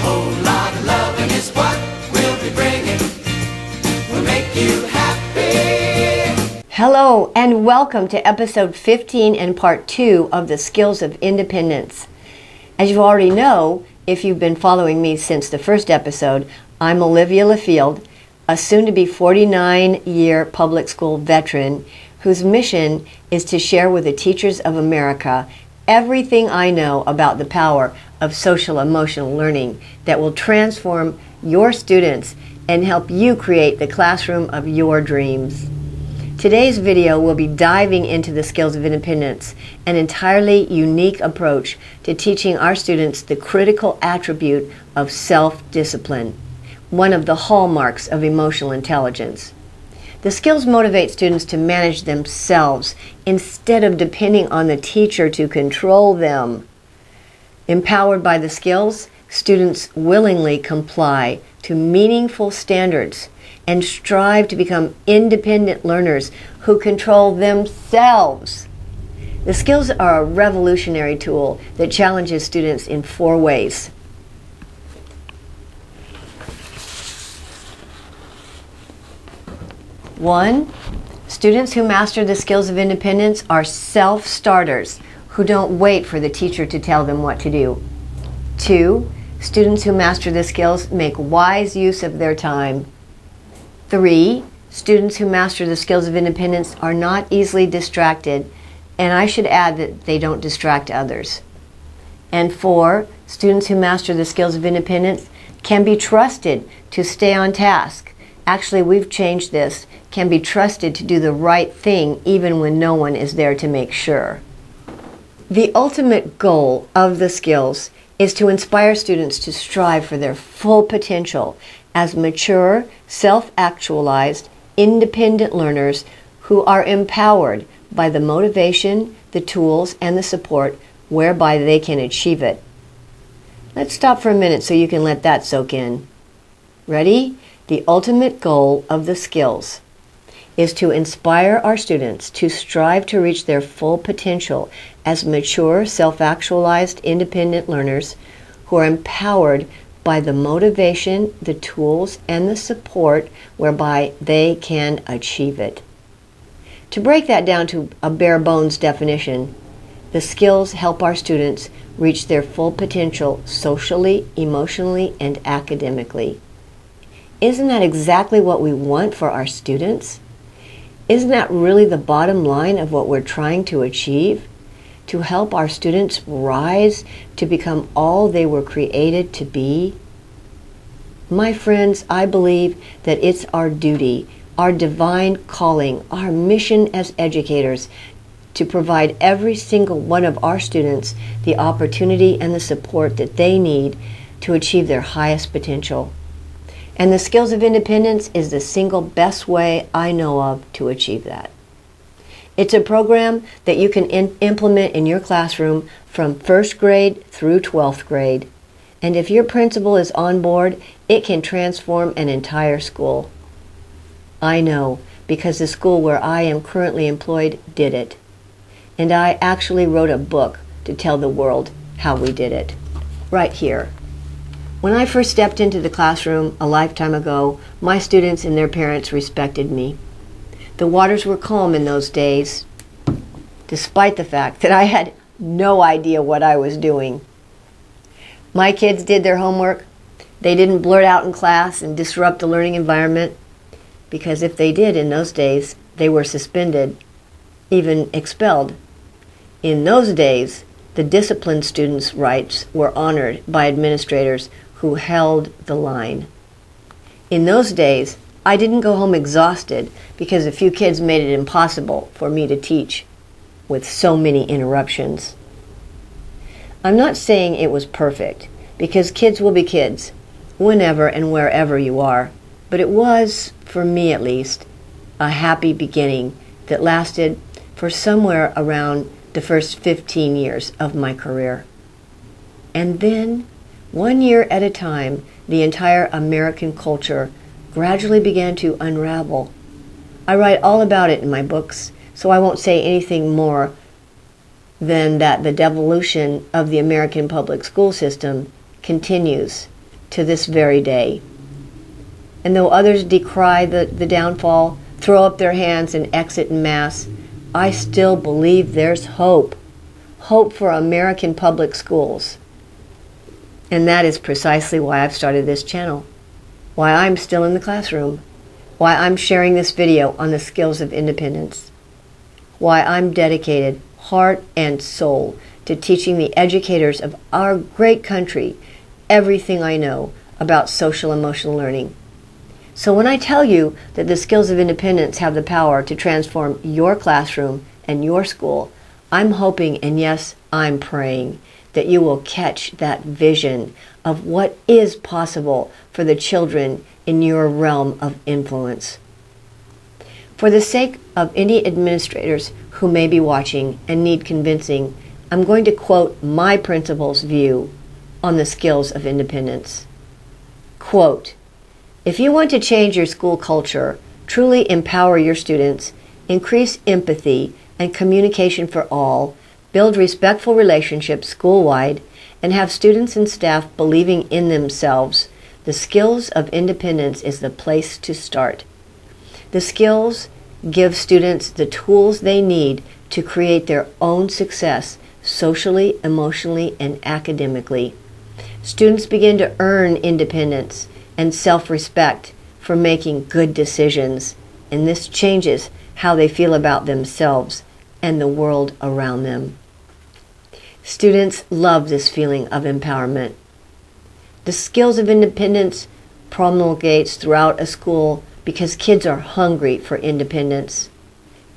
whole lot of loving is what we'll be bringing. We'll make you happy. Hello and welcome to episode 15 and part 2 of the Skills of Independence. As you already know, if you've been following me since the first episode, I'm Olivia LaField's, a soon-to-be 49-year public school veteran whose mission is to share with the teachers of America everything I know about the power of social-emotional learning that will transform your students and help you create the classroom of your dreams. Today's video will be diving into the Skills of Independence, an entirely unique approach to teaching our students the critical attribute of self-discipline, one of the hallmarks of emotional intelligence. The skills motivate students to manage themselves instead of depending on the teacher to control them. Empowered by the skills, students willingly comply to meaningful standards and strive to become independent learners who control themselves. The skills are a revolutionary tool that challenges students in 4 ways. 1, students who master the skills of independence are self-starters who don't wait for the teacher to tell them what to do. 2, students who master the skills make wise use of their time. 3, students who master the skills of independence are not easily distracted, and I should add that they don't distract others. And 4, students who master the skills of independence can be trusted to stay on task. Actually, we've changed this. Can be trusted to do the right thing even when no one is there to make sure. The ultimate goal of the skills is to inspire students to strive for their full potential as mature, self-actualized, independent learners who are empowered by the motivation, the tools, and the support whereby they can achieve it. Let's stop for a minute so you can let that soak in. Ready? The ultimate goal of the skills is to inspire our students to strive to reach their full potential as mature, self-actualized, independent learners who are empowered by the motivation, the tools, and the support whereby they can achieve it. To break that down to a bare bones definition, the skills help our students reach their full potential socially, emotionally, and academically. Isn't that exactly what we want for our students? Isn't that really the bottom line of what we're trying to achieve? To help our students rise to become all they were created to be? My friends, I believe that it's our duty, our divine calling, our mission as educators to provide every single one of our students the opportunity and the support that they need to achieve their highest potential. And the Skills of Independence is the single best way I know of to achieve that. It's a program that you can implement in your classroom from 1st grade through 12th grade. And if your principal is on board, it can transform an entire school. I know, because the school where I am currently employed did it. And I actually wrote a book to tell the world how we did it. Right here. When I first stepped into the classroom a lifetime ago, my students and their parents respected me. The waters were calm in those days, despite the fact that I had no idea what I was doing. My kids did their homework. They didn't blurt out in class and disrupt the learning environment, because if they did in those days, they were suspended, even expelled. In those days, the disciplined students' rights were honored by administrators who held the line. In those days, I didn't go home exhausted because a few kids made it impossible for me to teach with so many interruptions. I'm not saying it was perfect, because kids will be kids, whenever and wherever you are, but it was, for me at least, a happy beginning that lasted for somewhere around the first 15 years of my career. And then, 1 year at a time, the entire American culture gradually began to unravel. I write all about it in my books, so I won't say anything more than that the devolution of the American public school system continues to this very day. And though others decry the downfall, throw up their hands and exit en masse, I still believe there's hope. Hope for American public schools. And that is precisely why I've started this channel. Why I'm still in the classroom. Why I'm sharing this video on the skills of independence. Why I'm dedicated, heart and soul, to teaching the educators of our great country everything I know about social emotional learning. So when I tell you that the skills of independence have the power to transform your classroom and your school, I'm hoping, and yes, I'm praying, that you will catch that vision of what is possible for the children in your realm of influence. For the sake of any administrators who may be watching and need convincing, I'm going to quote my principal's view on the skills of independence. Quote, "If you want to change your school culture, truly empower your students, increase empathy and communication for all, build respectful relationships school-wide, and have students and staff believing in themselves, the skills of independence is the place to start. The skills give students the tools they need to create their own success socially, emotionally, and academically. Students begin to earn independence and self-respect for making good decisions, and this changes how they feel about themselves and the world around them." Students love this feeling of empowerment. The skills of independence promulgates throughout a school because kids are hungry for independence.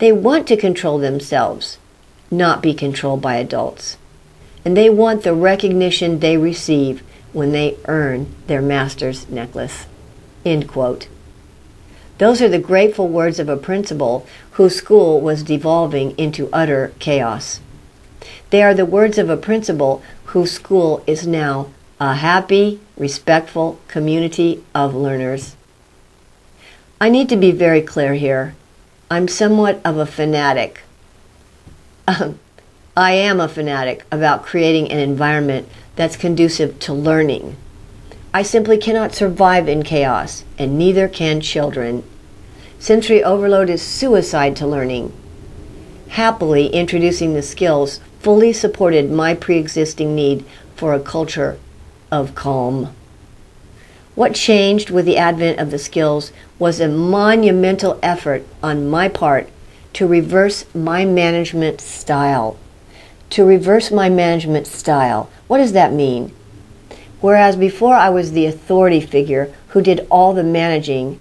They want to control themselves, not be controlled by adults. And they want the recognition they receive when they earn their master's necklace. End quote. Those are the grateful words of a principal whose school was devolving into utter chaos. They are the words of a principal whose school is now a happy, respectful community of learners. I need to be very clear here. I'm somewhat of a fanatic. I am a fanatic about creating an environment that's conducive to learning. I simply cannot survive in chaos, and neither can children. Sensory overload is suicide to learning. Happily, introducing the skills fully supported my pre-existing need for a culture of calm. What changed with the advent of the skills was a monumental effort on my part to reverse my management style. To reverse my management style. What does that mean? Whereas before I was the authority figure who did all the managing,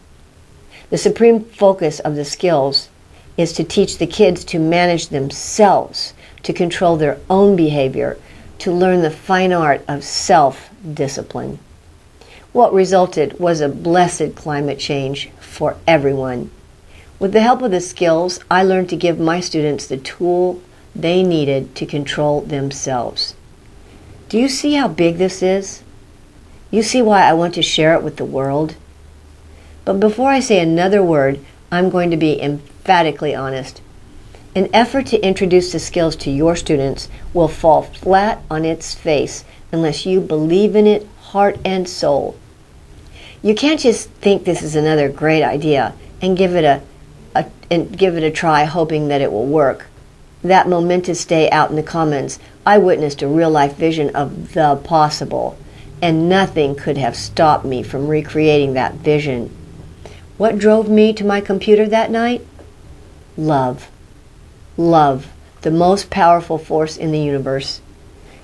the supreme focus of the skills is to teach the kids to manage themselves, to control their own behavior, to learn the fine art of self-discipline. What resulted was a blessed climate change for everyone. With the help of the skills, I learned to give my students the tool they needed to control themselves. Do you see how big this is? You see why I want to share it with the world? But before I say another word, I'm going to be emphatically honest. An effort to introduce the skills to your students will fall flat on its face unless you believe in it heart and soul. You can't just think this is another great idea and give it a try hoping that it will work. That momentous day out in the Commons, I witnessed a real-life vision of the possible, and nothing could have stopped me from recreating that vision. What drove me to my computer that night? Love. Love, the most powerful force in the universe.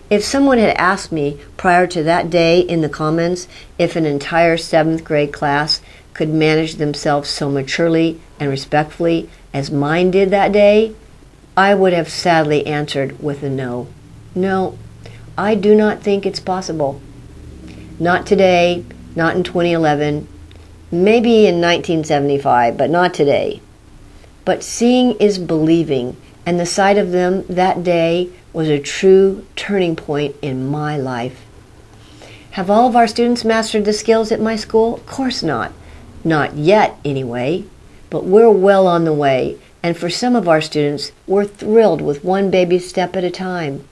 If someone had asked me prior to that day in the Commons if an entire 7th grade class could manage themselves so maturely and respectfully as mine did that day, I would have sadly answered with a no. No, I do not think it's possible. Not today, not in 2011, maybe in 1975, but not today. But seeing is believing, and the sight of them that day was a true turning point in my life. Have all of our students mastered the skills at my school? Of course not. Not yet, anyway. But we're well on the way, and for some of our students, we're thrilled with one baby step at a time.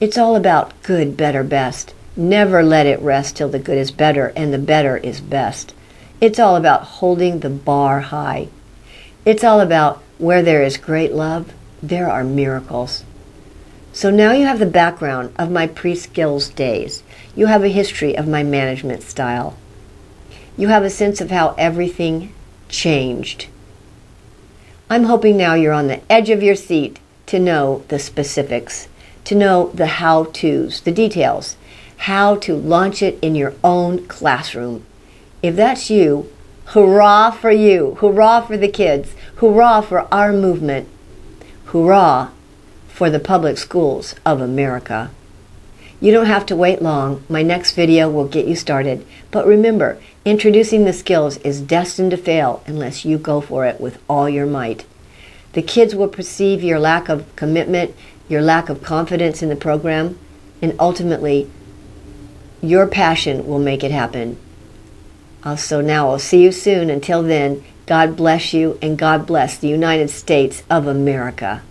It's all about good, better, best, Never let it rest till the good is better and the better is best. It's all about holding the bar high. It's all about where there is great love, there are miracles. So now you have the background of my pre-skills days. You have a history of my management style. You have a sense of how everything changed. I'm hoping now you're on the edge of your seat to know the specifics, to know the how-tos, the details, how to launch it in your own classroom. If that's you, hurrah for you, hurrah for the kids, hurrah for our movement, hurrah for the public schools of America. You don't have to wait long. My next video will get you started. But remember, introducing the skills is destined to fail unless you go for it with all your might. The kids will perceive your lack of commitment, your lack of confidence in the program, and ultimately, your passion will make it happen. So now I'll see you soon. Until then, God bless you and God bless the United States of America.